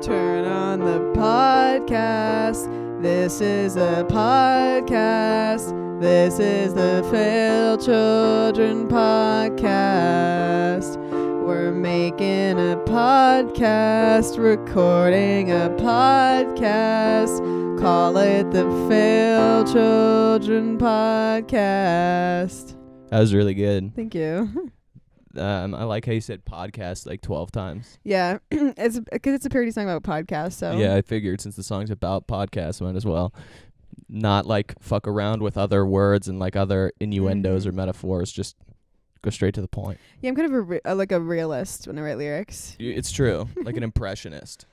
Turn on the podcast. This is the podcast. This is the Failchildren Podcast. We're making a podcast, recording a podcast. Call it the Failchildren Podcast. That was really good. Thank you. I like how you said podcast like 12 times. Yeah, it's because it's a parody song about podcasts. So Yeah, I figured since the song's about podcasts, might as well not like fuck around with other words and like other innuendos or metaphors. Just go straight to the point. Yeah, I'm kind of like a realist when I write lyrics. It's true, like an impressionist.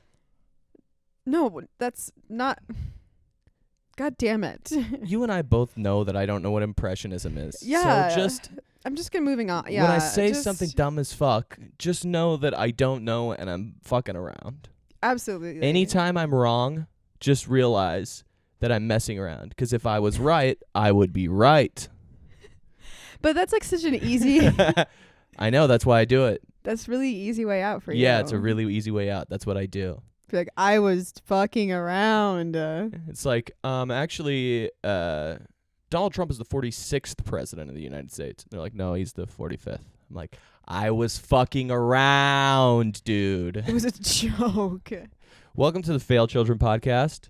No, that's not. God damn it. You and I both know that I don't know what impressionism is. Yeah. So I'm just gonna moving on. Yeah. when I say something dumb as fuck, just know that I don't know and I'm fucking around. Absolutely. Anytime I'm wrong, just realize that I'm messing around. Because if I was right, I would be right. But that's like such an easy. I know, that's why I do it. That's really easy way out for you. Yeah, it's a really easy way out. That's what I do. Be like, I was fucking around. It's like, actually, Donald Trump is the 46th president of the United States. They're like, no, he's the 45th. I'm like, I was fucking around, dude. It was a joke. Welcome to the Failchildren Podcast.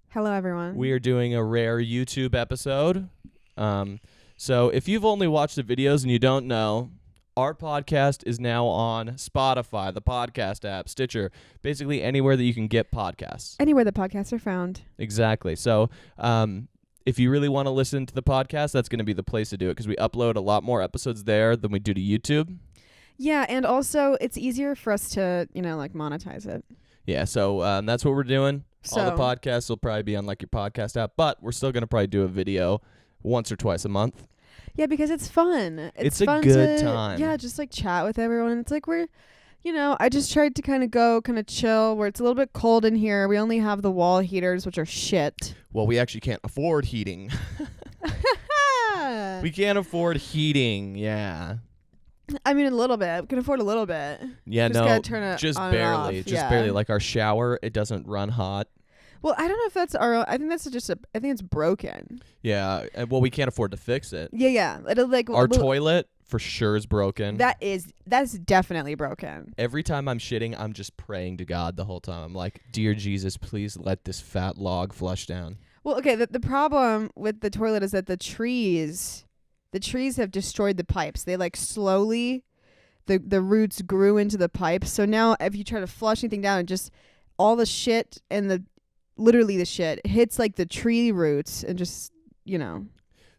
Hello, everyone. We are doing a rare YouTube episode. So if you've only watched the videos and you don't know, our podcast is now on Spotify, the podcast app, Stitcher, basically anywhere that you can get podcasts. Anywhere the podcasts are found. Exactly. So if you really want to listen to the podcast, that's going to be the place to do it because we upload a lot more episodes there than we do to YouTube. Yeah, and also it's easier for us to, like monetize it. Yeah, so that's what we're doing. So, all the podcasts will probably be on like your podcast app, but we're still going to probably do a video once or twice a month. Yeah, because it's fun. It's fun a good to, time. Yeah, just like chat with everyone. It's like we're, I just tried to kind of chill where it's a little bit cold in here. We only have the wall heaters, which are shit. Well, we actually can't afford heating. We can't afford heating, yeah. I mean, a little bit. We can afford a little bit. Yeah, just no, gotta turn it just on barely. and off. Just barely. Like our shower, it doesn't run hot. Well, I don't know if that's I think that's just I think it's broken. Yeah, well, we can't afford to fix it. Yeah. It'll like Our toilet for sure is broken. That's definitely broken. Every time I'm shitting, I'm just praying to God the whole time. I'm like, dear Jesus, please let this fat log flush down. Well, okay, the problem with the toilet is that the trees have destroyed the pipes. They like slowly, the roots grew into the pipes. So now if you try to flush anything down, it just all the shit and literally the shit hits like the tree roots and just,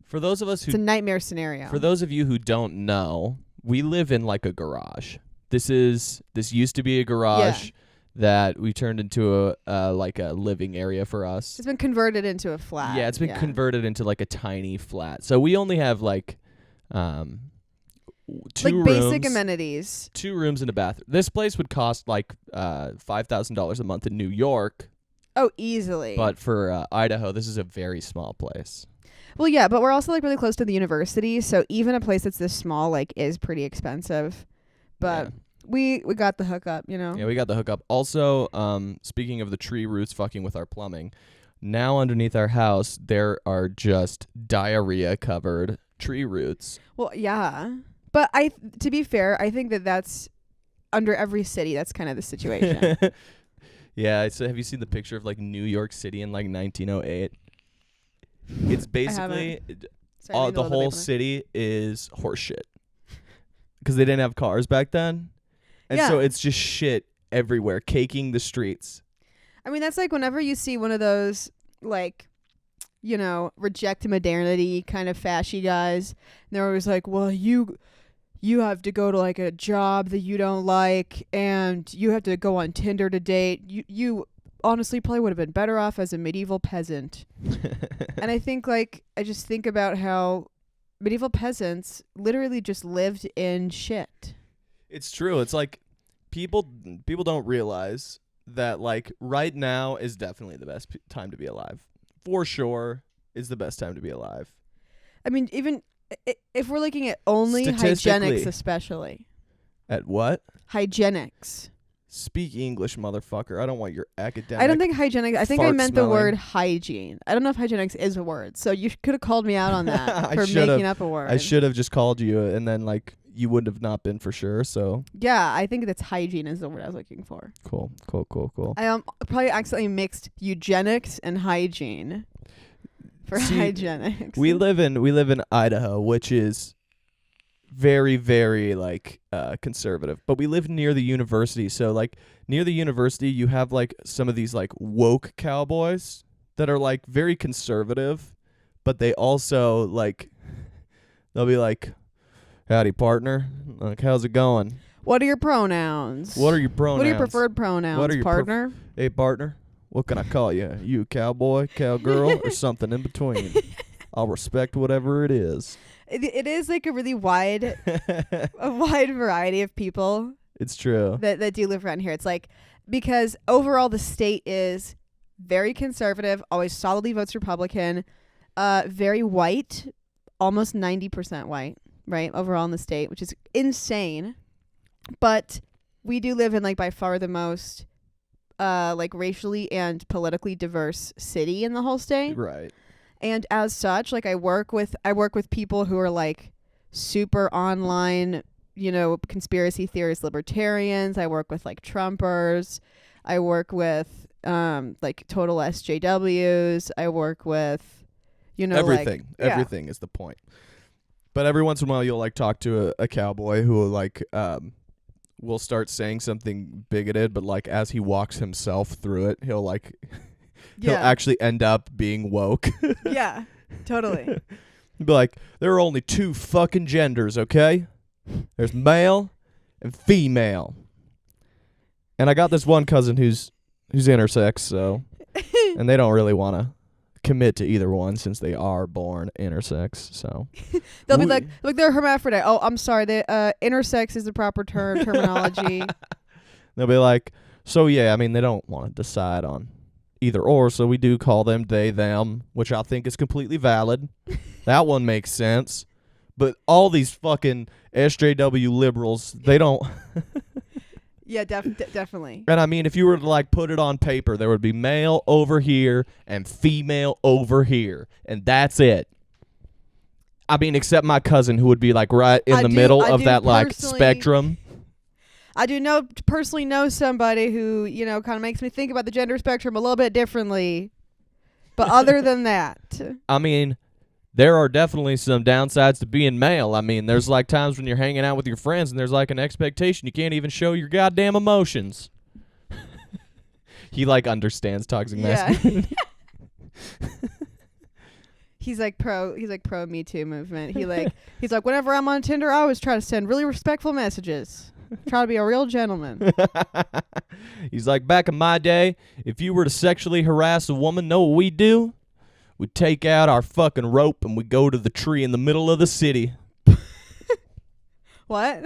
For those of us who... It's a nightmare scenario. For those of you who don't know, we live in like a garage. This used to be a garage that we turned into a living area for us. It's been converted into a flat. Yeah, it's been converted into like a tiny flat. So we only have like 2 rooms, basic amenities. 2 rooms and a bathroom. This place would cost like $5,000 a month in New York. Oh, easily. But for Idaho, this is a very small place. Well, yeah, but we're also like really close to the university, so even a place that's this small like is pretty expensive. But we got the hookup, Yeah, we got the hookup. Also, speaking of the tree roots fucking with our plumbing, now underneath our house there are just diarrhea covered tree roots. Well, yeah. But to be fair, I think that's under every city. That's kind of the situation. Yeah, so have you seen the picture of like New York City in like 1908? It's basically the whole city is horse shit because they didn't have cars back then, and so it's just shit everywhere, caking the streets. I mean, that's like whenever you see one of those like, reject modernity kind of fashy guys, and they're always like, well, you have to go to like a job that you don't like, and you have to go on Tinder to date. You honestly probably would have been better off as a medieval peasant. And I think I just think about how medieval peasants literally just lived in shit. It's true. It's like people don't realize that like right now is definitely the best time to be alive. For sure is the best time to be alive. I mean, even if we're looking at only hygienics, especially. At what? Hygienics. Speak English, motherfucker. I don't want your academic. I don't think hygienics. I think I meant smelling. the word hygiene. I don't know if hygienics is a word. So you could have called me out on that for making up a word. I should have just called you, and then like you would have not been for sure. So yeah, I think that's hygiene is the word I was looking for. Cool. I probably accidentally mixed eugenics and hygiene for hygienics. We live in Idaho, which is very, very like conservative, but we live near the university. So like near the university, you have like some of these like woke cowboys that are like very conservative, but they also like they'll be like, "Howdy, partner. Like, how's it going? What are your pronouns? What are your pronouns? What are your preferred pronouns? What are your partner? Hey, partner. What can I call you? You a cowboy, cowgirl, or something in between? I'll respect whatever it is." It is like a really wide variety of people. It's true. That do live around here. It's like, because overall the state is very conservative, always solidly votes Republican, very white, almost 90% white, right? Overall in the state, which is insane. But we do live in like by far the most like racially and politically diverse city in the whole state. Right. And as such, like I work with people who are like super online, you know, conspiracy theorists, libertarians. I work with like Trumpers. I work with like total SJWs. I work with, you know, everything. Like, everything is the point. But every once in a while, you'll like talk to a cowboy who will like will start saying something bigoted, but like as he walks himself through it, he'll like. He'll actually end up being woke. Yeah, totally. He'll be like, there are only two fucking genders, okay? There's male and female. And I got this one cousin who's intersex, so and they don't really want to commit to either one since they are born intersex, so they'll be like they're hermaphrodite. Oh, I'm sorry, the intersex is the proper terminology. They'll be like, so yeah, I mean they don't want to decide on either or, so we do call them they, them, which I think is completely valid. That one makes sense. But all these fucking SJW liberals, they don't. Yeah, definitely. And I mean, if you were to like put it on paper, there would be male over here and female over here, and that's it. I mean, except my cousin who would be like right in the middle of that like spectrum. I personally know somebody who, you know, kind of makes me think about the gender spectrum a little bit differently. But other than that, I mean, there are definitely some downsides to being male. I mean, there's like times when you're hanging out with your friends and there's like an expectation you can't even show your goddamn emotions. He like understands toxic masculinity. He's like pro Me Too movement. He's like whenever I'm on Tinder, I always try to send really respectful messages. Try to be a real gentleman. He's like, back in my day, if you were to sexually harass a woman, know what we do? We take out our fucking rope and we go to the tree in the middle of the city. What?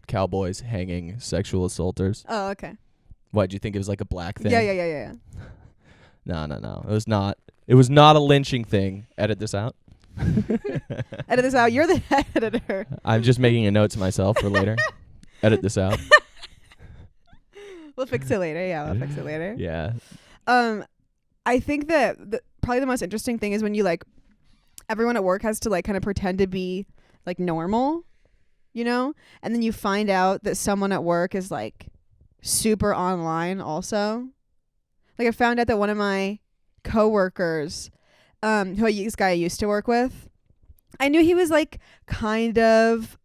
Cowboys hanging sexual assaulters. Oh, okay. What, do you think it was like a black thing? Yeah. No. It was not. It was not a lynching thing. Edit this out. Edit this out. You're the editor. I'm just making a note to myself for later. Edit this out. We'll fix it later. Yeah, we'll fix it later. Yeah. I think that probably the most interesting thing is when you like everyone at work has to like kind of pretend to be like normal, you know? And then you find out that someone at work is like super online also. Like I found out that one of my coworkers this guy I used to work with, I knew he was like kind of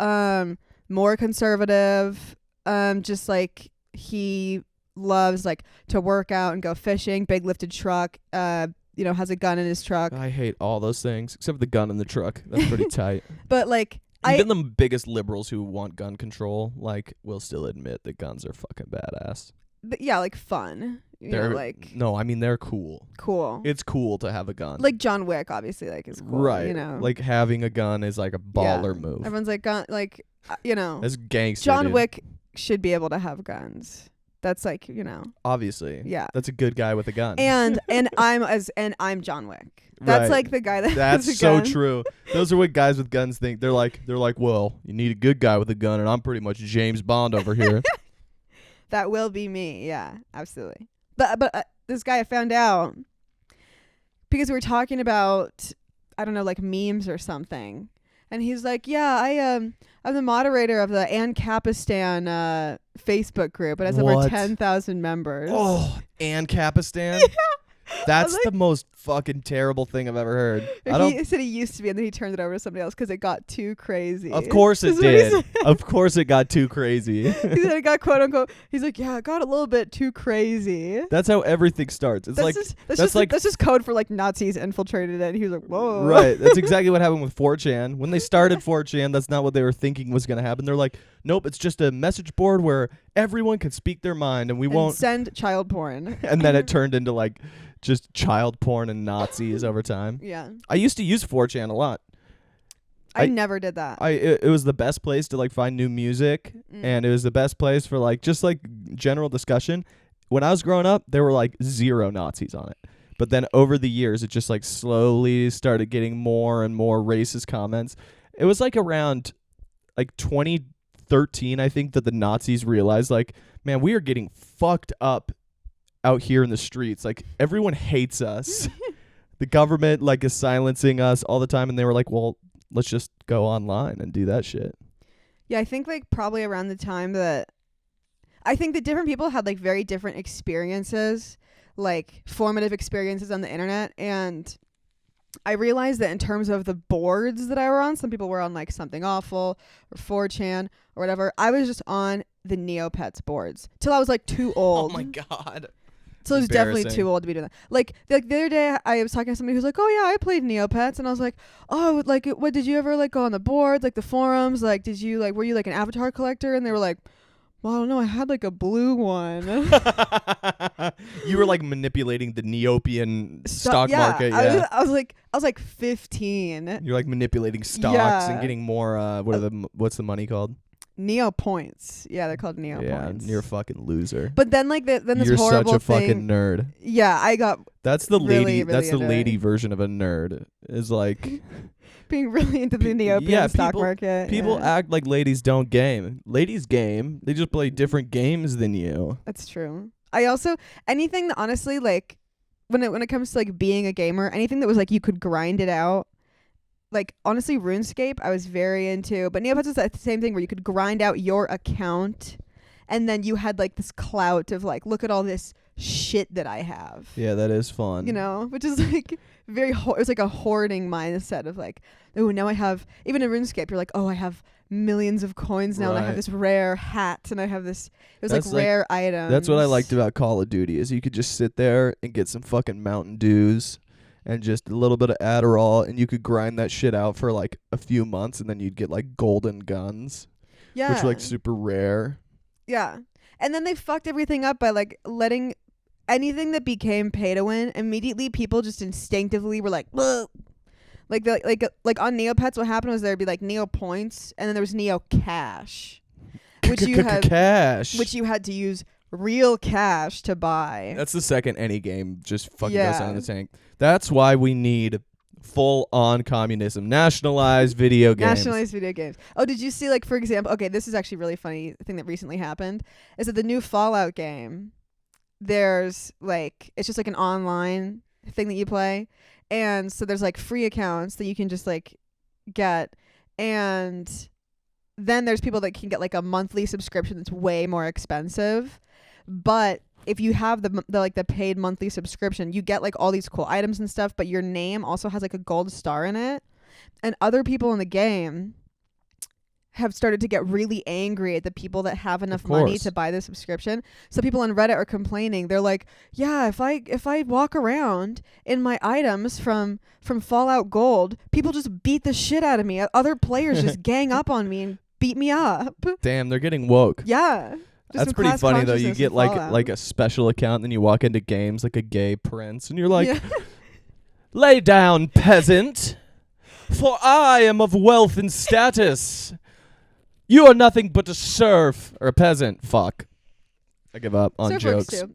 more conservative, just like he loves like to work out and go fishing, big lifted truck, you know, has a gun in his truck. I hate all those things except the gun in the truck. That's pretty tight. But like even the biggest liberals who want gun control like will still admit that guns are fucking badass. But yeah, like fun. They're like no, I mean they're cool. Cool. It's cool to have a gun. Like John Wick, obviously, like is cool. Right. You know, like having a gun is like a baller move. Everyone's like gun, like you know. That's gangster. John Wick should be able to have guns. That's like, you know. Obviously. Yeah. That's a good guy with a gun. And I'm John Wick. That's right. Like the guy that has a gun. That's so true. Those are what guys with guns think. They're like, well, you need a good guy with a gun, and I'm pretty much James Bond over here. That will be me. Yeah, absolutely. But this guy I found out because we were talking about, I don't know, like memes or something. And he's like, yeah, I'm the moderator of the Ancapistan Facebook group. It has over 10,000 members. Oh, Ancapistan? That's like, the most fucking terrible thing I've ever heard. He said he used to be, and then he turned it over to somebody else because it got too crazy. Of course it did. Of course it got too crazy. He said it got quote unquote. He's like, yeah, it got a little bit too crazy. That's how everything starts. It's that's just code for like Nazis infiltrated it. And he was like, whoa. Right. That's exactly what happened with 4chan. When they started 4chan, that's not what they were thinking was going to happen. They're like, nope, it's just a message board where everyone can speak their mind, and we won't send child porn. And then it turned into like just child porn and Nazis over time. Yeah. I used to use 4chan a lot. I never did that. It was the best place to like find new music, and it was the best place for like just like general discussion. When I was growing up, there were like 0 Nazis on it. But then over the years, it just like slowly started getting more and more racist comments. It was like around like 2013, I think, that the Nazis realized like, man, we are getting fucked up out here in the streets. Like, everyone hates us. The government like is silencing us all the time, and they were like, well, let's just go online and do that shit. Yeah, I think like probably around the time that I think that different people had like very different experiences, like formative experiences on the internet, and I realized that in terms of the boards that I were on, some people were on like Something Awful or 4chan or whatever. I was just on the Neopets boards till I was like too old. Oh my God. So I was definitely too old to be doing that. Like the other day, I was talking to somebody who's like, "Oh yeah, I played Neopets," and I was like, "Oh, like what did you ever like go on the boards, like the forums? Like did you like were you like an avatar collector?" And they were like, "Well, I don't know. I had like a blue one." You were like manipulating the Neopian stock market. Yeah, I was like 15. You're like manipulating stocks and getting more. What's the money called? Neo points. Yeah, they're called Neo points. You're a fucking loser. But then like then this you're horrible such a thing. Fucking nerd. Yeah, I got. That's the really, lady. really that's the lady version of a nerd. Is like being really into the Neopian stock market. People act like ladies don't game. Ladies game. They just play different games than you. That's true. I also anything that honestly like when it comes to like being a gamer, anything that was like you could grind it out. Like, honestly, RuneScape, I was very into. But Neopets was the same thing where you could grind out your account, and then you had, like, this clout of, like, look at all this shit that I have. Yeah, that is fun. You know? Which is, like, it was, like, a hoarding mindset of, like, oh, now I have... Even in RuneScape, you're like, oh, I have millions of coins now, and I have this rare hat, and I have this... It was, like, rare items. That's what I liked about Call of Duty, is you could just sit there and get some fucking Mountain Dews and just a little bit of Adderall, and you could grind that shit out for like a few months, and then you'd get like golden guns, which were like super rare. Yeah, and then they fucked everything up by like letting anything that became pay to win. Immediately, people just instinctively were like, ugh. like on Neopets, what happened was there'd be like Neo points, and then there was Neo cash, which you had to use real cash to buy. That's the second any game just fucking goes down the tank. That's why we need full-on communism. Nationalized video games. Oh, did you see, like, for example... Okay, this is actually really funny thing that recently happened. Is that the new Fallout game, there's, like... It's just, like, an online thing that you play. And so there's, like, free accounts that you can just, like, get. And then there's people that can get, like, a monthly subscription that's way more expensive. But... if you have the paid monthly subscription, you get like all these cool items and stuff, but your name also has like a gold star in it. And other people in the game have started to get really angry at the people that have enough money to buy the subscription. So people on Reddit are complaining. They're like, yeah, if I walk around in my items from Fallout Gold, people just beat the shit out of me. Other players just gang up on me and beat me up. Damn, they're getting woke. Yeah. That's pretty funny though. You get like a special account, and then you walk into games like a gay prince, and you're like, lay down, peasant, for I am of wealth and status. You are nothing but a serf or a peasant. Fuck. I give up on jokes. Too.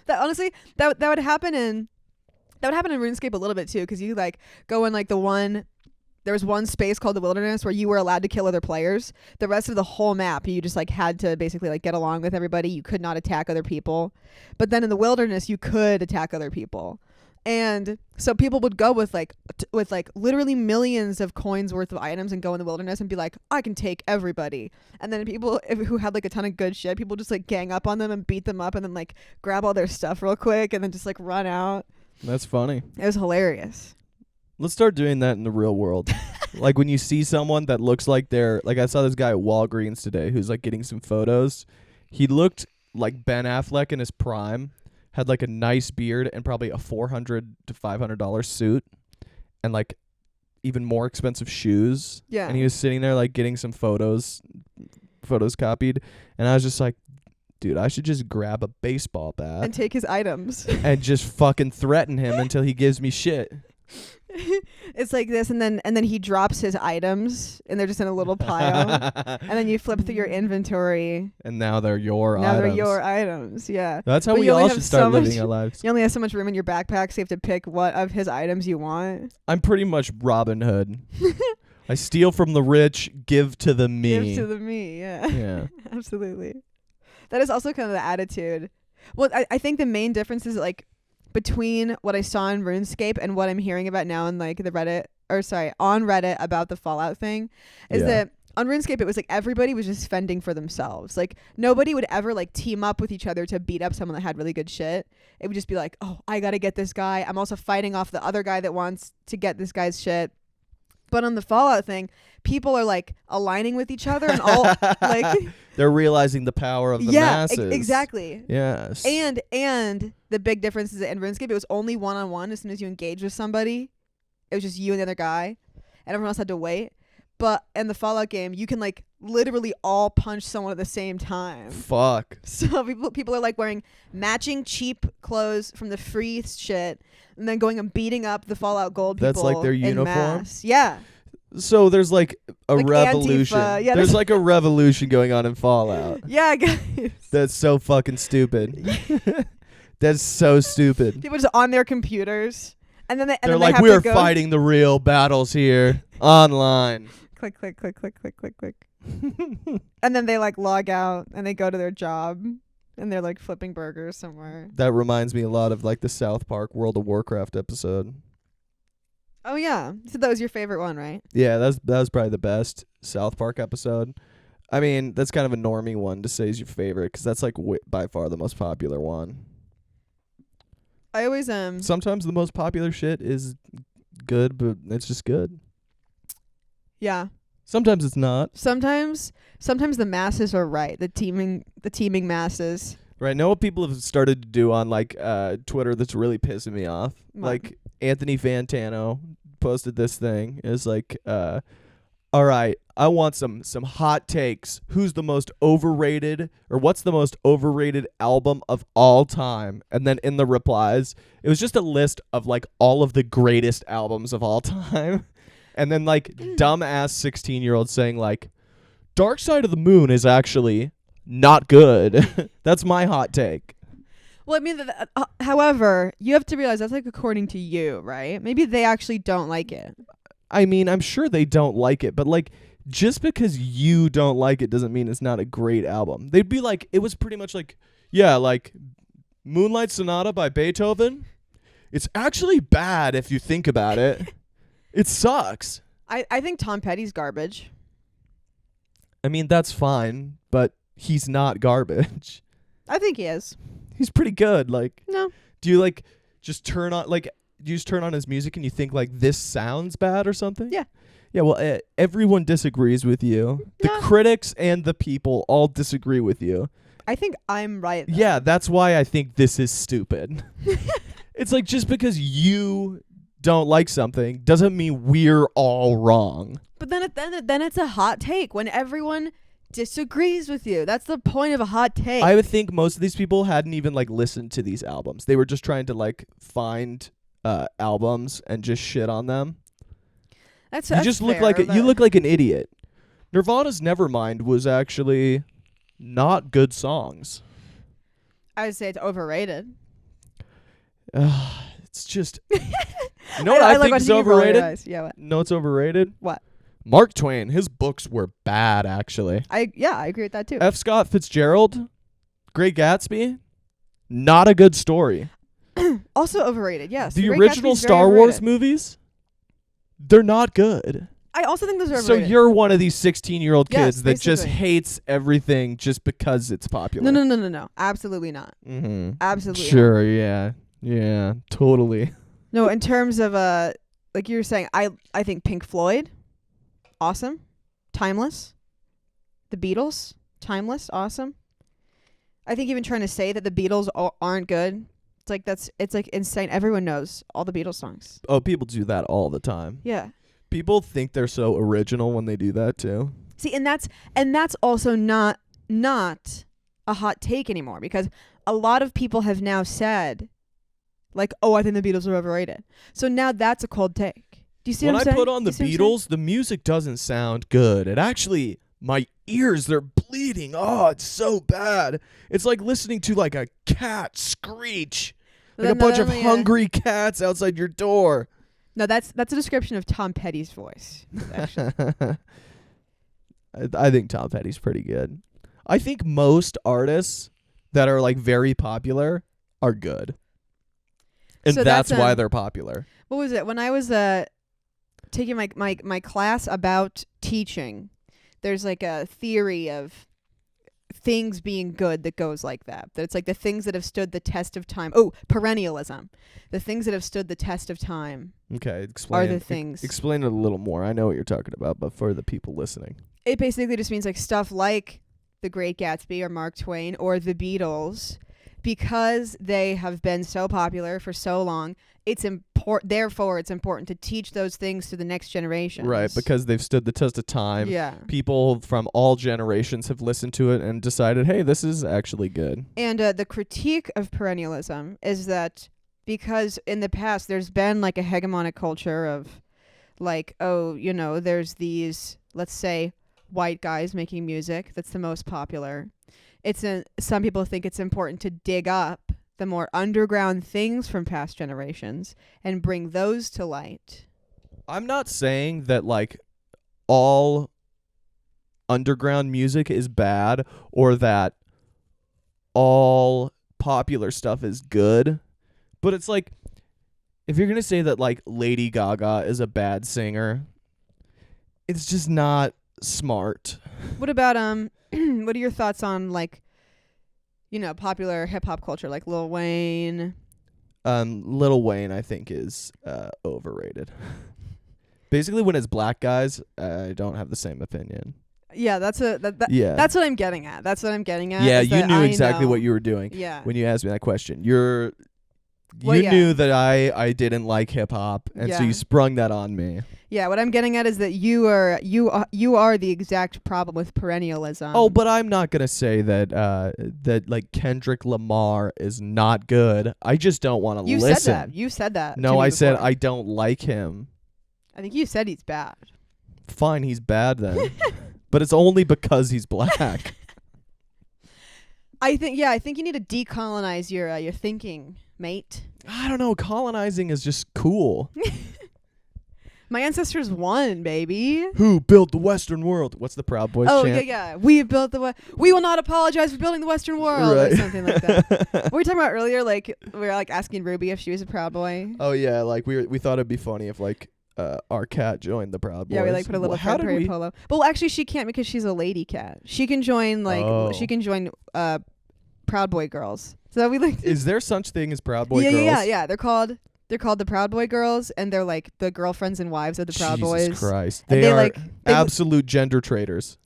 That honestly, that would happen in RuneScape a little bit too, because you like go in like the one there was one space called the Wilderness where you were allowed to kill other players. The rest of the whole map, you just like had to basically like get along with everybody. You could not attack other people. But then in the Wilderness, you could attack other people. And so people would go with like literally millions of coins worth of items and go in the Wilderness and be like, I can take everybody. And then people who had like a ton of good shit, people just like gang up on them and beat them up and then like grab all their stuff real quick and then just like run out. That's funny. It was hilarious. Let's start doing that in the real world. Like when you see someone that looks like they're like, I saw this guy at Walgreens today who's like getting some photos. He looked like Ben Affleck in his prime. Had like a nice beard and probably a $400 to $500 suit and like even more expensive shoes. Yeah. And he was sitting there like getting some photos copied. And I was just like, dude, I should just grab a baseball bat and take his items and just fucking threaten him until he gives me shit. It's like this, and then he drops his items, and they're just in a little pile, and then you flip through your inventory, and now they're your items. Now they're your items, yeah. That's how we all should start living our lives. You only have so much room in your backpack, so you have to pick what of his items you want. I'm pretty much Robin Hood. I steal from the rich, give to the me. Give to the me, yeah. Yeah. Absolutely. That is also kind of the attitude. Well, I think the main difference is like between what I saw in RuneScape and what I'm hearing about now in like on Reddit about the Fallout thing is that on RuneScape it was like everybody was just fending for themselves. Like nobody would ever like team up with each other to beat up someone that had really good shit. It would just be like, oh, I gotta get this guy. I'm also fighting off the other guy that wants to get this guy's shit. But on the Fallout thing, people are like aligning with each other and all like they're realizing the power of the masses. Exactly. Yes. And the big difference is that in RuneScape it was only one-on-one. As soon as you engage with somebody, it was just you and the other guy, and everyone else had to wait. But in the Fallout game, you can like literally all punch someone at the same time. Fuck. So people are like wearing matching cheap clothes from the free shit, and then going and beating up the Fallout Gold people. That's like their uniform? Mass. Yeah. So there's like a revolution. Antifa. Yeah, there's like a revolution going on in Fallout. Yeah, guys. That's so fucking stupid. That's so stupid. People just on their computers, and then they're like, we're fighting the real battles here online. Click, click, click, click, click, click, click. And then they like log out and they go to their job and they're like flipping burgers somewhere. That reminds me a lot of like the South Park World of Warcraft episode. Oh yeah, so that was your favorite one, right? Yeah, that was probably the best South Park episode. I mean, that's kind of a normie one to say is your favorite because that's like by far the most popular one. I always Sometimes the most popular shit is good, but it's just good. Yeah. Sometimes it's not. Sometimes the masses are right. The teaming masses. Right. Know what people have started to do on like Twitter that's really pissing me off? What? Like Anthony Fantano posted this thing. It's like, all right, I want some hot takes. Who's the most overrated, or what's the most overrated album of all time? And then in the replies, it was just a list of like all of the greatest albums of all time. And then like dumbass 16-year-olds saying like, Dark Side of the Moon is actually not good. That's my hot take. Well, I mean, however, you have to realize that's like according to you, right? Maybe they actually don't like it. I mean, I'm sure they don't like it, but like just because you don't like it doesn't mean it's not a great album. They'd be like, it was pretty much like, yeah, like Moonlight Sonata by Beethoven. It's actually bad if you think about it. It sucks. I think Tom Petty's garbage. I mean, that's fine, but he's not garbage. I think he is. He's pretty good. Like, no. Do you like just turn on his music and you think like this sounds bad or something? Yeah. Yeah, well, everyone disagrees with you. The critics and the people all disagree with you. I think I'm right, though. Yeah, that's why I think this is stupid. It's like just because you don't like something doesn't mean we're all wrong. But then it's a hot take when everyone disagrees with you. That's the point of a hot take. I would think most of these people hadn't even like listened to these albums. They were just trying to like find albums and just shit on them. You just look like you look like an idiot. Nirvana's Nevermind was actually not good songs. I would say it's overrated. It's just You know what I think is overrated? Yeah, what? No, it's overrated. What? Mark Twain. His books were bad, actually. I agree with that too. F. Scott Fitzgerald, Great Gatsby, not a good story. Also overrated. Yes. The original Star Wars movies, they're not good. I also think those are overrated. So you're one of these 16-year-old kids that just hates everything just because it's popular. No. Absolutely not. Mm-hmm. Absolutely Sure, not. yeah. Yeah, totally. No, in terms of, like you were saying, I think Pink Floyd, awesome. Timeless. The Beatles, timeless, awesome. I think even trying to say that the Beatles aren't good, it's like insane. Everyone knows all the Beatles songs. Oh, people do that all the time. Yeah. People think they're so original when they do that too. See, and that's also not a hot take anymore, because a lot of people have now said, like, oh, I think the Beatles are overrated. So now that's a cold take. Do you see what I'm saying? When I put on the Beatles, the music doesn't sound good. It actually, my ears, they're bleeding. Oh, it's so bad. It's like listening to like a cat screech. Like a bunch of hungry cats outside your door. No, that's a description of Tom Petty's voice, actually. I think Tom Petty's pretty good. I think most artists that are like very popular are good. And so that's why they're popular. What was it? When I was taking my class about teaching, there's like a theory of things being good that goes like that. That it's like the things that have stood the test of time. Oh, perennialism. The things that have stood the test of time. Okay, explain. Are the things. Explain it a little more. I know what you're talking about, but for the people listening. It basically just means like stuff like The Great Gatsby or Mark Twain or the Beatles, because they have been so popular for so long, it's important. Therefore, it's important to teach those things to the next generation. Right, because they've stood the test of time. Yeah. People from all generations have listened to it and decided, hey, this is actually good. And the critique of perennialism is that because in the past there's been like a hegemonic culture of like, oh, you know, there's these, let's say, white guys making music that's the most popular. Some people think it's important to dig up the more underground things from past generations and bring those to light. I'm not saying that like all underground music is bad or that all popular stuff is good, but it's like if you're going to say that like Lady Gaga is a bad singer, it's just not smart. What about what are your thoughts on like, you know, popular hip hop culture like Lil Wayne? Lil Wayne I think is overrated. Basically when it's black guys, I don't have the same opinion. Yeah, that's what I'm getting at. Yeah, you knew exactly what you were doing. Yeah. When you asked me that question. You knew that I didn't like hip hop, and so you sprung that on me. Yeah, what I'm getting at is that you are the exact problem with perennialism. Oh, but I'm not gonna say that that like Kendrick Lamar is not good. I just don't want to listen. You said that. No, I said I don't like him. I think you said he's bad. Fine, he's bad then. But it's only because he's black. I think you need to decolonize your thinking, mate. I don't know. Colonizing is just cool. My ancestors won, baby. Who built the Western world? What's the Proud Boys chant? Oh, yeah. We built we will not apologize for building the Western world. Right. Or something like that. What were we talking about earlier? Like, we were like asking Ruby if she was a Proud Boy. Oh, yeah. Like, we thought it'd be funny if, like, our cat joined the Proud Boys. Yeah, we like put a little cat Perry polo. But well, actually, she can't because she's a lady cat. She can join Proud Boy girls. So we like. Is there such thing as Proud Boy girls? Yeah. They're called the Proud Boy girls, and they're like the girlfriends and wives of the Proud Boys. Jesus Christ, they are absolute gender traitors.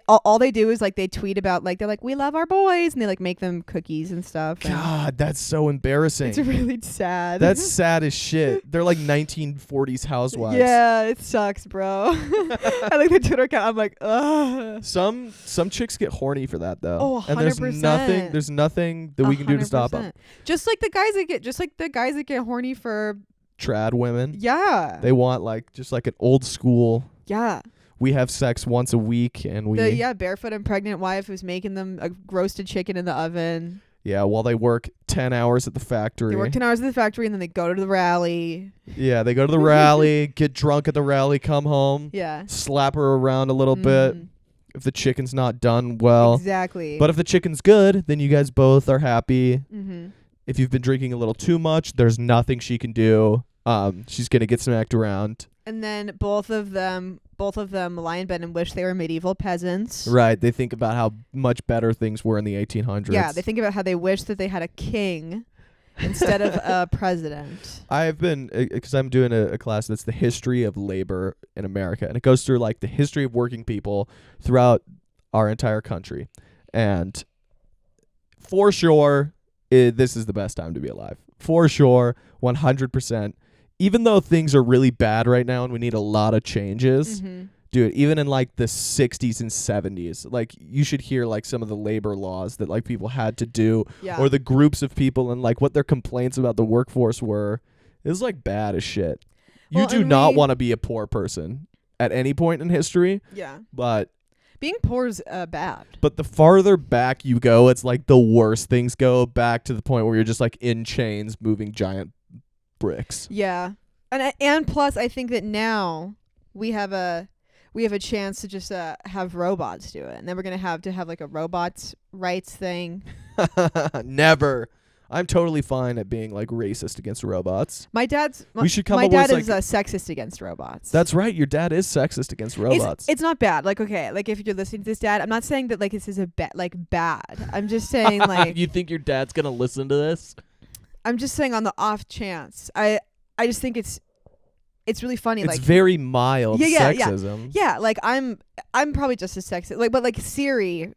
All they do is like they tweet about like they're like we love our boys, and they like make them cookies and stuff. God, that's so embarrassing. It's really sad. That's sad as shit. They're like 1940s housewives. Yeah, it sucks, bro. I like the Twitter account. I'm like, ugh. Some chicks get horny for that though. Oh, 100%. And there's nothing that we can do to stop them. Just like the guys that get horny for trad women. Yeah. They want like just like an old school. Yeah. We have sex once a week, and we barefoot and pregnant wife who's making them a roasted chicken in the oven. Yeah, while they work 10 hours at the factory. They work 10 hours at the factory, and then they go to the rally. Yeah, they go to the rally, get drunk at the rally, come home. Yeah. Slap her around a little bit. If the chicken's not done well. Exactly. But if the chicken's good, then you guys both are happy. Mm-hmm. If you've been drinking a little too much, there's nothing she can do. She's going to get smacked around. And then both of them lie in bed and wish they were medieval peasants. Right. They think about how much better things were in the 1800s. Yeah, they think about how they wish that they had a king instead of a president. I've been, because I'm doing a class that's the history of labor in America. And it goes through like the history of working people throughout our entire country. And for sure, this is the best time to be alive. For sure, 100%. Even though things are really bad right now and we need a lot of changes, dude, even in like the 60s and 70s, like you should hear like some of the labor laws that like people had to do, or the groups of people and like what their complaints about the workforce were. It was like bad as shit. You do not want to be a poor person at any point in history. Yeah. But being poor is bad. But the farther back you go, it's like the worse things go, back to the point where you're just like in chains moving giant bricks. Yeah. And plus I think that now we have a chance to just have robots do it. And then we're going to have like a robots rights thing. Never. I'm totally fine at being like racist against robots. My dad is sexist against robots. That's right. Your dad is sexist against robots. It's not bad. Like, okay, like if you're listening to this, Dad, I'm not saying that like this is bad. I'm just saying like You think your dad's going to listen to this? I'm just saying on the off chance. I just think it's really funny. It's like very mild sexism. Yeah, like I'm probably just as sexist. Like, but like Siri.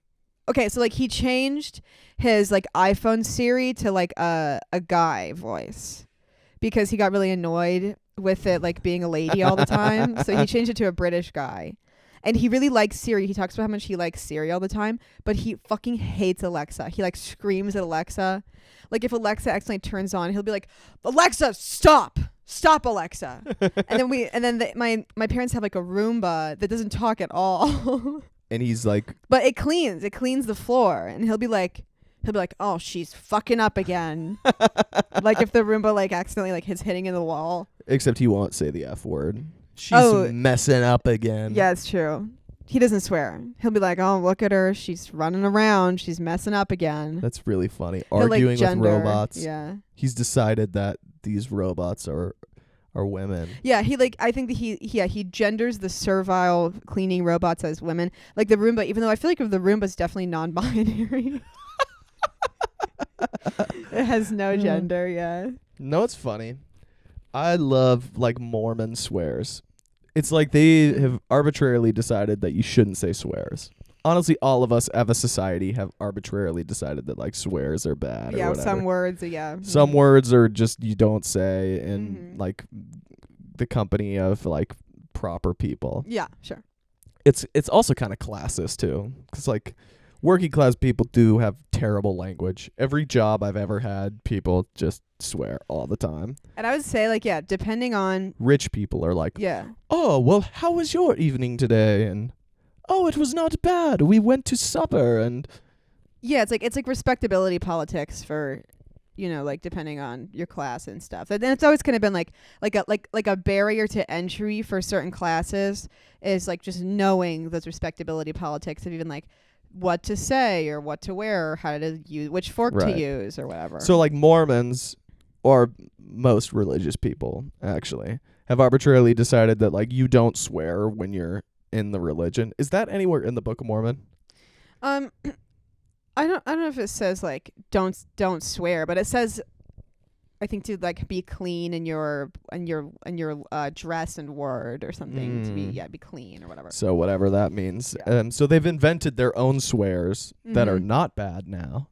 Okay, so like he changed his like iPhone Siri to like a guy voice because he got really annoyed with it like being a lady all the time. So he changed it to a British guy. And he really likes Siri. He talks about how much he likes Siri all the time, but he fucking hates Alexa. He like screams at Alexa. Like if Alexa accidentally turns on, he'll be like, "Alexa, stop. Stop, Alexa." and then my parents have like a Roomba that doesn't talk at all. And he's like, but it cleans the floor, and he'll be like, "Oh, she's fucking up again." Like if the Roomba like accidentally like is hitting in the wall. Except he won't say the F word. She's messing up again. Yeah, it's true. He doesn't swear. He'll be like, "Oh, look at her. She's running around. She's messing up again." That's really funny. Arguing with robots. Yeah. He's decided that these robots are women. Yeah, I think that he genders the servile cleaning robots as women. Like the Roomba, even though I feel like the Roomba's definitely non-binary. It has no gender, yeah. No, it's funny. I love like Mormon swears. It's like they have arbitrarily decided that you shouldn't say swears. Honestly, all of us as a society have arbitrarily decided that like swears are bad. Yeah, or whatever. some words, yeah. Some words are just you don't say in like the company of like proper people. Yeah, sure. It's also kind of classist too, because like working class people do have terrible language. Every job I've ever had, people just swear all the time. And I would say like, yeah, depending on rich people are like, yeah, "Oh, well, how was your evening today?" And "Oh, it was not bad. We went to supper." And yeah, it's like respectability politics for, you know, like depending on your class and stuff. And it's always kind of been like a barrier to entry for certain classes is like just knowing those respectability politics of even like what to say or what to wear or how to use which fork to use or whatever. So like Mormons or most religious people actually have arbitrarily decided that like you don't swear when you're in the religion. Is that anywhere in the Book of Mormon? I don't know if it says like don't swear, but it says I think to like be clean in your dress and word or something to be clean or whatever. So whatever that means. Yeah. So they've invented their own swears that are not bad now,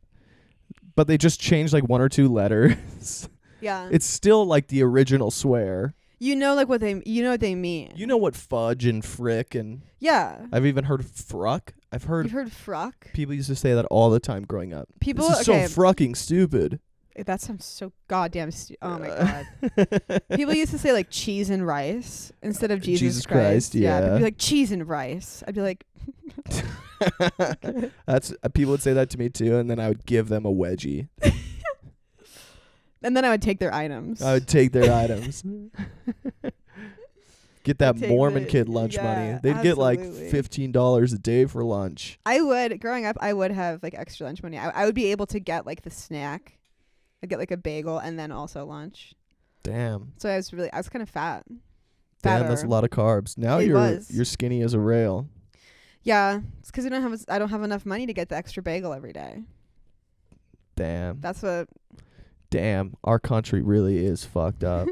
but they just changed like one or two letters. Yeah, it's still like the original swear. You know, like what they mean. You know what fudge and frick and I've even heard fruck. You've heard fruck? People used to say that all the time growing up. People this is so frucking stupid. That sounds so goddamn oh my god. People used to say like cheese and rice instead of Jesus Christ. Yeah. They'd be like cheese and rice. I'd be like That's people would say that to me too, and then I would give them a wedgie. And then I would take their items. I would take their items. Get that Mormon kid lunch money. They'd get like $15 a day for lunch. Growing up, I would have like extra lunch money. I would be able to get like the snack. I'd get like a bagel and then also lunch. Damn. So I was kind of fat. Damn, that's a lot of carbs. Now you're skinny as a rail. Yeah, it's because I don't have enough money to get the extra bagel every day. Damn. That's what. Damn, our country really is fucked up.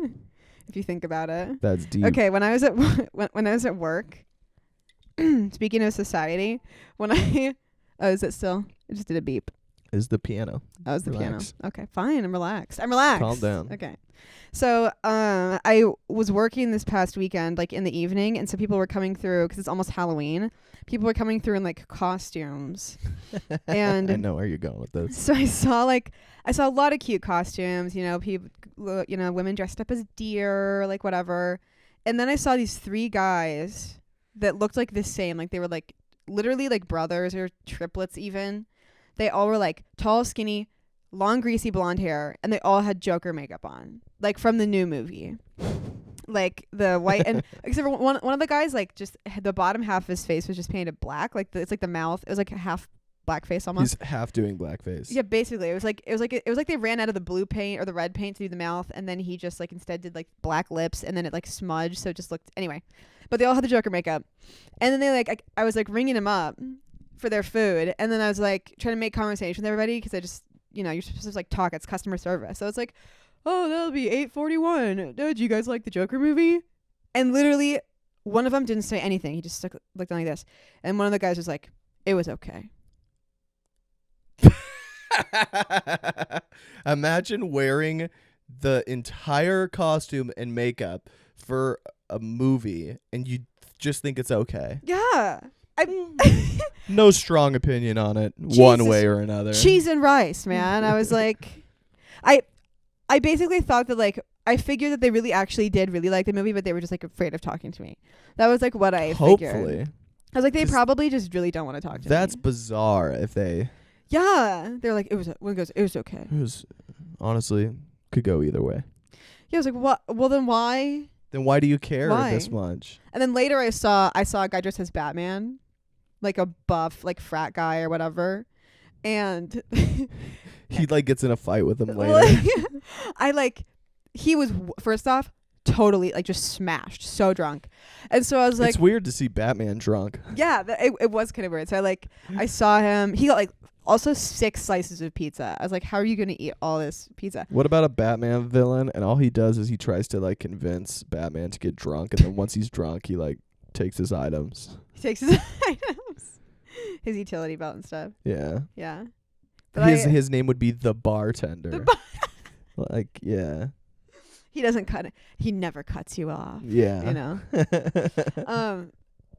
If you think about it. That's deep. Okay, when I was at when I was at work, speaking of society, is it still? I just did a beep. Is the piano. Oh, it's the piano. Okay, fine. I'm relaxed. Calm down. Okay. So I was working this past weekend, like in the evening, and so people were coming through because it's almost Halloween. People were coming through in like costumes, and I know where you're going with this. So I saw a lot of cute costumes. Women dressed up as deer, like whatever. And then I saw these 3 guys that looked like the same, like they were like literally like brothers or triplets even. They all were like tall, skinny, long, greasy blonde hair, and they all had Joker makeup on, like from the new movie. Like the white and except for one of the guys, like just the bottom half of his face was just painted black, like it's like the mouth. It was like half blackface almost. He's half doing blackface. Yeah, basically, it was like they ran out of the blue paint or the red paint to do the mouth, and then he just like instead did like black lips, and then it like smudged, so it just looked anyway. But they all had the Joker makeup, and then they I was like ringing him up for their food, and then I was like trying to make conversation with everybody because I just you're supposed to like talk. It's customer service, so it's like, oh, that'll be $8.41. Do you guys like the Joker movie? And literally, one of them didn't say anything. He just looked like this, and one of the guys was like, "It was okay." Imagine wearing the entire costume and makeup for a movie, and you just think it's okay. Yeah. No strong opinion on it, one way or another. Cheese and rice, man. I was like, I basically thought that like I figured that they really actually did really like the movie, but they were just like afraid of talking to me. That was like what I figured. I was like, they probably just really don't want to talk to me. That's bizarre if they. Yeah, they're like, it was okay. It was honestly could go either way. Yeah, I was like, what? Well, then why? Then why do you care this much? And then later I saw a guy dressed as Batman, like a buff, like frat guy or whatever, and he like gets in a fight with him later. He was first off totally like just smashed, so drunk, and so I was like, it's weird to see Batman drunk. Yeah, it was kind of weird. So I saw him. He got like also 6 slices of pizza. I was like, how are you gonna eat all this pizza? What about a Batman villain? And all he does is he tries to like convince Batman to get drunk, and then once he's drunk, he like takes his items. His utility belt and stuff. Yeah. Yeah. But his name would be the bartender. Like, yeah. He doesn't cut it. He never cuts you off. Yeah. You know.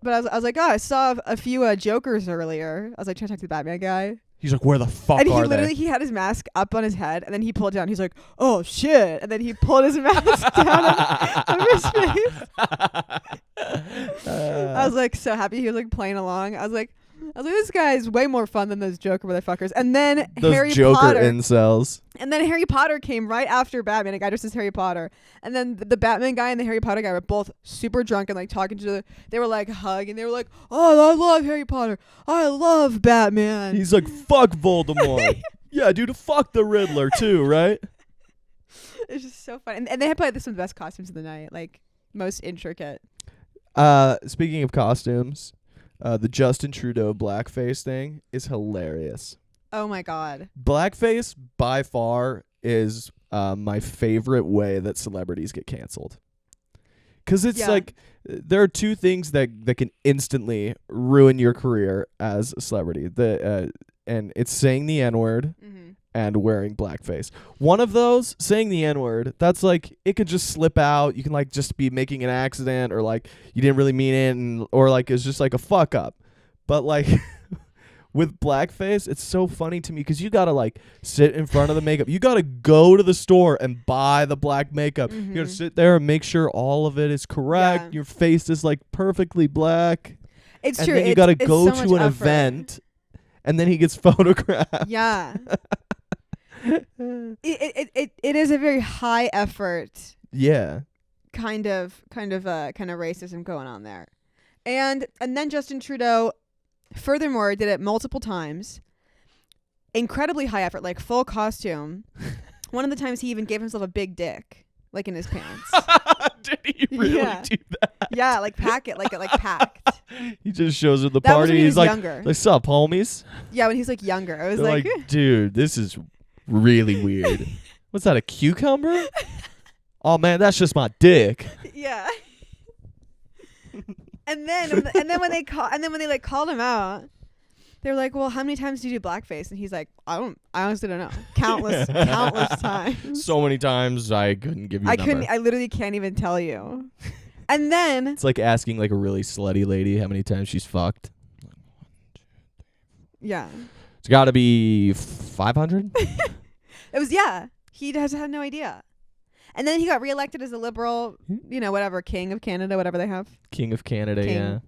But I was like, oh, I saw a few Jokers earlier. I was like trying to talk to the Batman guy. He's like, where the fuck are they? He had his mask up on his head, and then he pulled it down. He's like, oh shit, and then he pulled his mask down over his face. I was like so happy he was like playing along. I was like, this guy is way more fun than those Joker motherfuckers. And then those Harry Joker Potter incels. And then Harry Potter came right after Batman. A guy dressed as Harry Potter. And then the Batman guy and the Harry Potter guy were both super drunk and like talking to each other. They were like hugging. They were like, oh, I love Harry Potter. I love Batman. He's like, fuck Voldemort. Yeah, dude, fuck the Riddler too, right? It's just so fun. And they had probably some of the best costumes of the night. Like most intricate. Speaking of costumes, the Justin Trudeau blackface thing is hilarious. Oh my god. Blackface by far is my favorite way that celebrities get canceled. Cuz it's like there are 2 things that can instantly ruin your career as a celebrity. And it's saying the N-word and wearing blackface. One of those, saying the N-word, that's like it could just slip out. You can like just be making an accident, or like you didn't really mean it, or like it's just like a fuck up. But like with blackface, it's so funny to me because you gotta like sit in front of the makeup. You gotta go to the store and buy the black makeup. You gotta sit there and make sure all of it is correct. Your face is like perfectly black. It's and true. then you got to go to an event, and then he gets photographed. Yeah. It is a very high effort. Yeah. Kind of racism going on there. And then Justin Trudeau furthermore did it multiple times. Incredibly high effort, like full costume. One of the times he even gave himself a big dick, like in his pants. Did he really do that? Yeah, like packed. He just shows at the That was party. when he He's was like, younger. "What's up, homies?" Yeah, when he's like younger. I was They're like dude, this is really weird. What's that, a cucumber? Oh man, that's just my dick. Yeah. and then when they called him out, they were like, "Well, how many times do you do blackface?" And he's like, I honestly don't know. Countless times. So many times I couldn't give you a number. I literally can't even tell you. And then it's like asking like a really slutty lady how many times she's fucked. Yeah. It's got to be 500? It was, he had no idea. And then he got reelected as a liberal, whatever, king of Canada, whatever they have. King of Canada, yeah.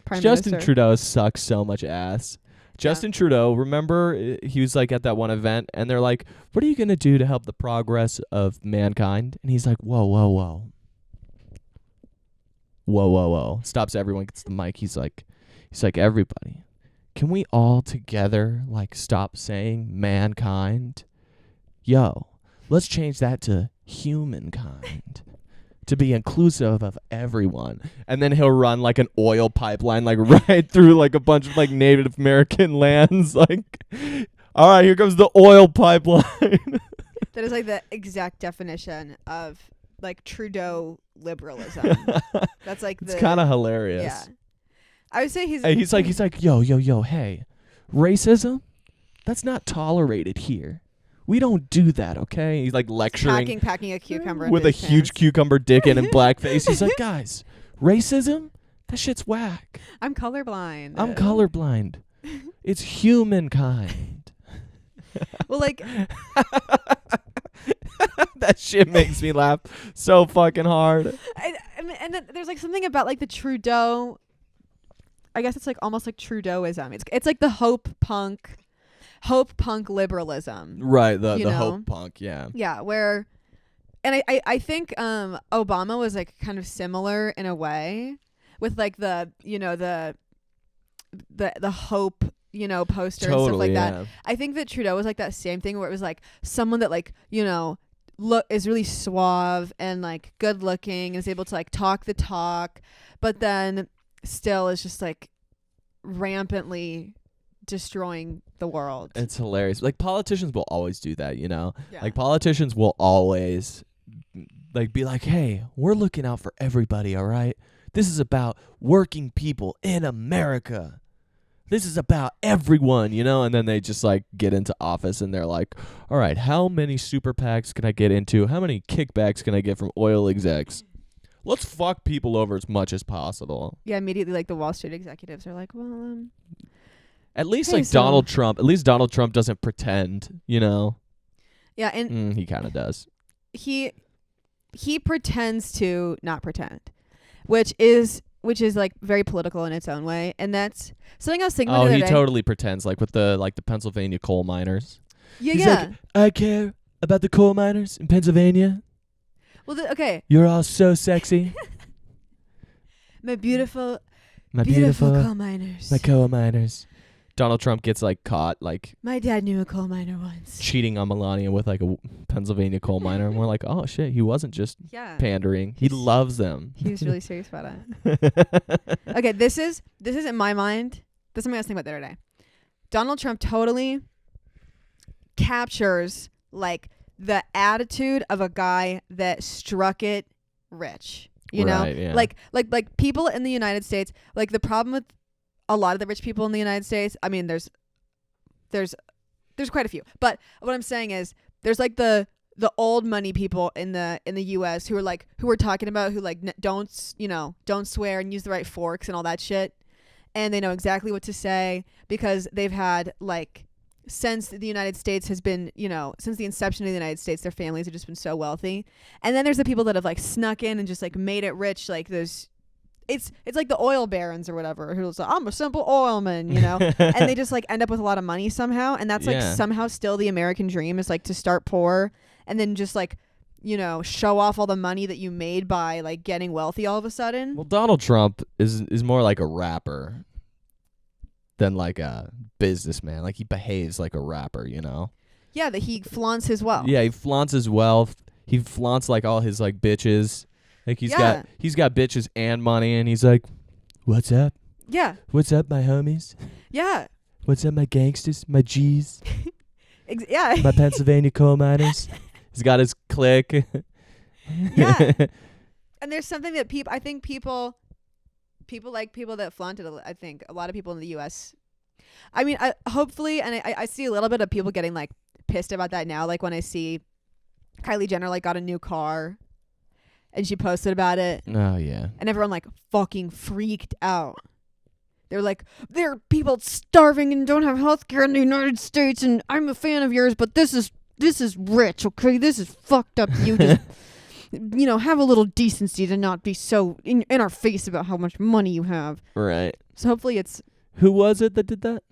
Prime Justin Minister. Trudeau sucks so much ass. Justin Trudeau, remember he was like at that one event and they're like, "What are you going to do to help the progress of mankind?" And he's like, whoa. Stops everyone, gets the mic. He's like, "Everybody, can we all together like stop saying mankind? Yo, let's change that to humankind." To be inclusive of everyone. And then he'll run like an oil pipeline like right through like a bunch of like Native American lands. Like, all right, here comes the oil pipeline. That is like the exact definition of like Trudeau liberalism. That's like it's kind of hilarious. Yeah. I would say he's like, yo, hey, racism, that's not tolerated here. We don't do that, okay? He's like lecturing. Packing a cucumber with a huge cucumber dick in blackface. He's like, "Guys, racism? That shit's whack. I'm colorblind. It's humankind." Well, like... that shit makes me laugh so fucking hard. And then there's like something about like the Trudeau... I guess it's like almost like Trudeauism. It's like the hope punk liberalism. Right, the hope punk, yeah. Yeah, where and I think Obama was like kind of similar in a way with like the hope, poster and stuff like that. I think that Trudeau was like that same thing where it was like someone that like, is really suave and like good looking and is able to like talk the talk, but then still is just like rampantly destroying the world. It's hilarious. Like politicians will always do that, Yeah. Like politicians will always like be like, "Hey, we're looking out for everybody, all right? This is about working people in America. This is about everyone, And then they just like get into office and they're like, "All right, how many super PACs can I get into? How many kickbacks can I get from oil execs? Let's fuck people over as much as possible." Yeah, immediately like the Wall Street executives are like, "Well, At least Donald Trump. At least Donald Trump doesn't pretend, Yeah, and he kind of does. He pretends to not pretend, which is like very political in its own way, and that's something I was thinking about the other day. Totally pretends, like with the Pennsylvania coal miners. Yeah, He's like, "I care about the coal miners in Pennsylvania. Well, okay. You're all so sexy. My beautiful coal miners. My coal miners." Donald Trump gets like caught like my dad knew a coal miner once cheating on Melania with like a Pennsylvania coal miner, and we're like, "Oh shit, he wasn't just pandering. He loves them." He was really serious about it. Okay, this is in my mind. This is something I was thinking about the other day. Donald Trump totally captures like the attitude of a guy that struck it rich. Right, yeah. Like people in the United States. Like the problem with a lot of the rich people in the United States, I mean, there's quite a few. But what I'm saying is there's like the old money people in the US who are talking about who like don't swear and use the right forks and all that shit. And they know exactly what to say because they've had like since the United States has been, since the inception of the United States, their families have just been so wealthy. And then there's the people that have like snuck in and just like made it rich, like those it's like the oil barons or whatever who's like, I'm a simple oilman, you know, and they just like end up with a lot of money somehow, and that's like somehow still the American dream is like to start poor and then just like, you know, show off all the money that you made by like getting wealthy all of a sudden. Well, Donald Trump is more like a rapper than like a businessman. Like he behaves like a rapper, you know. Yeah, that he flaunts his wealth. Yeah, he flaunts his wealth. He flaunts like all his like bitches. Like he's got bitches and money, and he's like, "What's up? Yeah. What's up, my homies? Yeah. What's up, my gangsters, my G's? Yeah. My Pennsylvania coal miners." He's got his clique. Yeah. And there's something that I think people like people that flaunt it. I think a lot of people in the U.S. I mean, hopefully, and I see a little bit of people getting like pissed about that now. Like when I see Kylie Jenner like got a new car and she posted about it. Oh, yeah. And everyone like fucking freaked out. They're like, there are people starving and don't have health care in the United States, and I'm a fan of yours, but this is rich, okay? This is fucked up. You just, you know, have a little decency to not be so in our face about how much money you have. Right. So hopefully it's... Who was it that did that?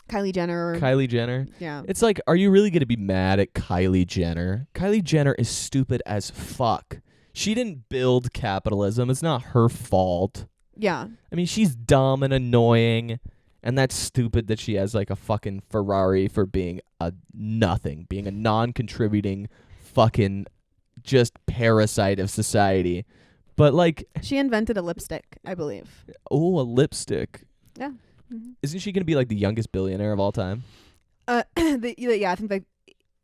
Kylie Jenner. Kylie Jenner? Yeah. It's like, are you really going to be mad at Kylie Jenner? Kylie Jenner is stupid as fuck. She didn't build capitalism. It's not her fault. Yeah. I mean, she's dumb and annoying, and that's stupid that she has like a fucking Ferrari for being a nothing, being a non-contributing fucking just parasite of society. But like... She invented a lipstick, I believe. Oh, a lipstick. Yeah. Mm-hmm. Isn't she going to be like the youngest billionaire of all time? I think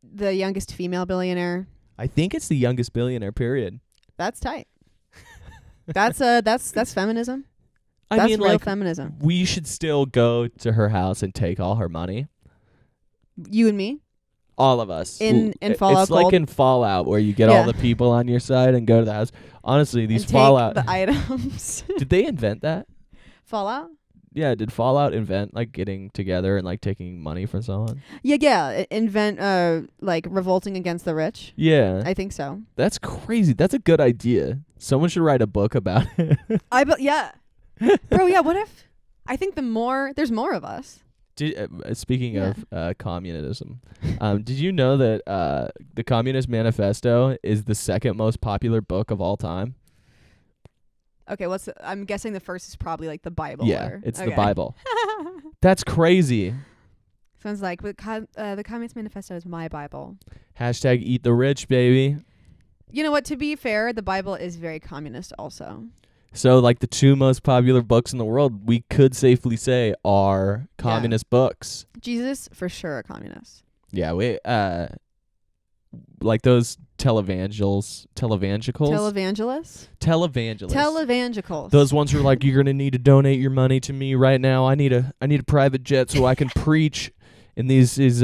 the youngest female billionaire. I think it's the youngest billionaire, period. That's tight. That's feminism. That's real like, feminism. We should still go to her house and take all her money. You and me? All of us. In Fallout It's like in Fallout where you get all the people on your side and go to the house. Honestly, these and Fallout... take the items. Did they invent that? Fallout? Yeah, did Fallout invent like getting together and like taking money from someone? Yeah. Invent like revolting against the rich. Yeah. I think so. That's crazy. That's a good idea. Someone should write a book about it. Yeah. Bro, yeah, what if... I think there's more of us. Speaking of communism, did you know that the Communist Manifesto is the second most popular book of all time? Okay, I'm guessing the first is probably like the Bible. Yeah, it's the Bible. That's crazy. Sounds like the Communist Manifesto is my Bible. Hashtag eat the rich, baby. You know what? To be fair, the Bible is very communist also. So, like, the two most popular books in the world, we could safely say are communist books. Jesus, for sure, a communist. Yeah, like those televangelists. Those ones who are like, you're gonna need to donate your money to me right now. I need a private jet so I can preach. And these is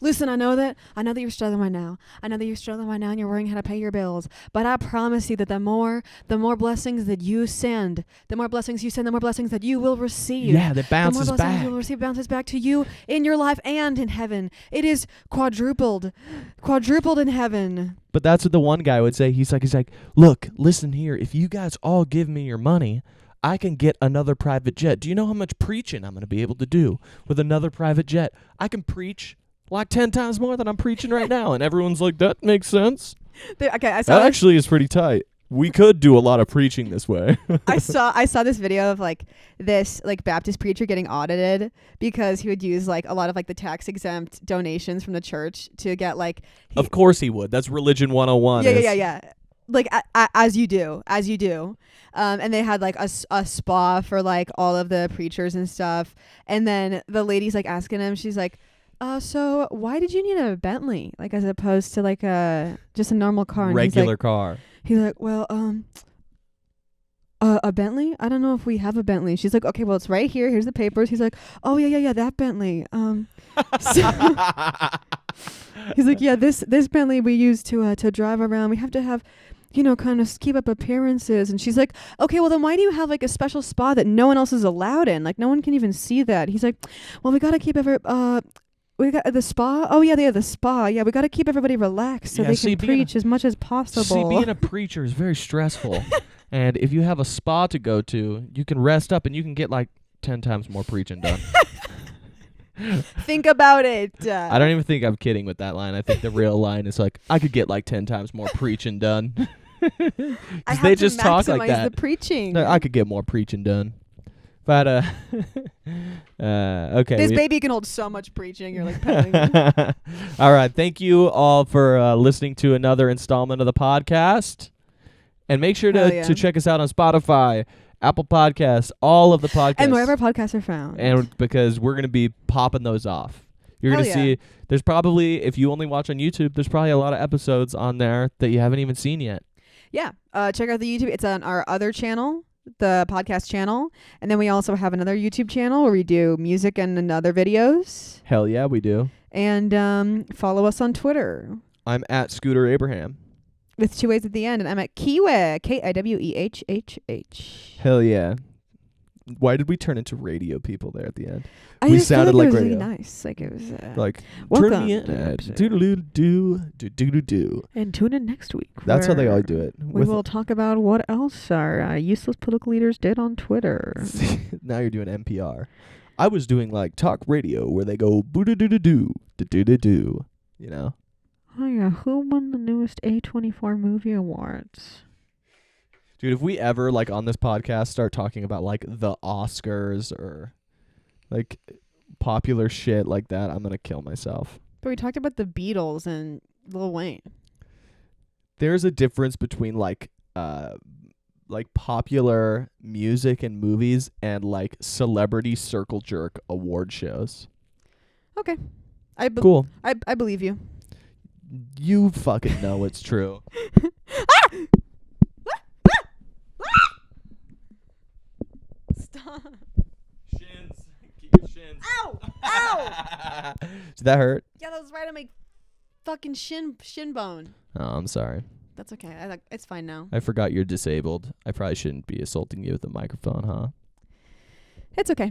Listen, I know that you're struggling right now. I know that you're struggling right now and you're worrying how to pay your bills. But I promise you that the more blessings that you send, the more blessings that you will receive. Yeah, that bounces back. The more blessings you will receive bounces back to you in your life and in heaven. It is quadrupled in heaven. But that's what the one guy would say. He's like, look, listen here. If you guys all give me your money, I can get another private jet. Do you know how much preaching I'm going to be able to do with another private jet? I can preach like 10 times more than I'm preaching right now. And everyone's like, that makes sense. That actually is pretty tight. We could do a lot of preaching this way. I saw this video of like this like Baptist preacher getting audited because he would use like a lot of like the tax exempt donations from the church to get like... Of course he would. That's religion 101. Yeah. Like as you do. And they had like a spa for like all of the preachers and stuff. And then the lady's like asking him, she's like, so why did you need a Bentley, like as opposed to like just a normal car? And regular car. He's like, well, a Bentley? I don't know if we have a Bentley. She's like, okay, well, it's right here. Here's the papers. He's like, oh yeah, that Bentley. He's like, yeah, this Bentley we use to drive around. We have to have, kind of keep up appearances. And she's like, okay, well then why do you have like a special spa that no one else is allowed in? Like no one can even see that. He's like, well, we got to keep we got the spa. Oh yeah, they have the spa. Yeah, we got to keep everybody relaxed so they can preach as much as possible. See, being a preacher is very stressful. And if you have a spa to go to, you can rest up and you can get like 10 times more preaching done. Think about it. I don't even think I'm kidding with that line. I think the real line is like, I could get like 10 times more preaching done. I have they to just talk like maximize that. the preaching. No, I could get more preaching done. But okay. This baby can hold so much preaching. You're like petting him. All right. Thank you all for listening to another installment of the podcast. And make sure to check us out on Spotify, Apple Podcasts, all of the podcasts. And wherever podcasts are found. And because we're going to be popping those off. You're going to see, there's probably, if you only watch on YouTube, there's probably a lot of episodes on there that you haven't even seen yet. Yeah. Check out the YouTube. It's on our other channel, the podcast channel. And then we also have another YouTube channel where we do music and other videos. Hell yeah, we do. And follow us on Twitter. I'm at Scooter Abraham. With 2 A's at the end. And I'm at Kiwi, Kiwehhh. Hell yeah. Why did we turn into radio people there at the end? We sounded like radio. Really nice. Like it was like welcome turn me in. Do. And tune in next week. That's how they all do it. We will talk about what else our useless political leaders did on Twitter. Now you're doing NPR. I was doing like talk radio where they go boo-doo-doo-doo-doo, do-do-do-do. You know? Oh yeah, who won the newest A24 movie awards? Dude, if we ever, like, on this podcast start talking about, like, the Oscars or, like, popular shit like that, I'm going to kill myself. But we talked about the Beatles and Lil Wayne. There's a difference between, like popular music and movies and, like, celebrity circle jerk award shows. Okay. Cool. I believe you. You fucking know it's true. Stop. Shins. Keep your shins. Ow! Ow! Did that hurt? Yeah, that was right on my fucking shin bone. Oh, I'm sorry. That's okay. It's fine now. I forgot you're disabled. I probably shouldn't be assaulting you with a microphone, huh? It's okay.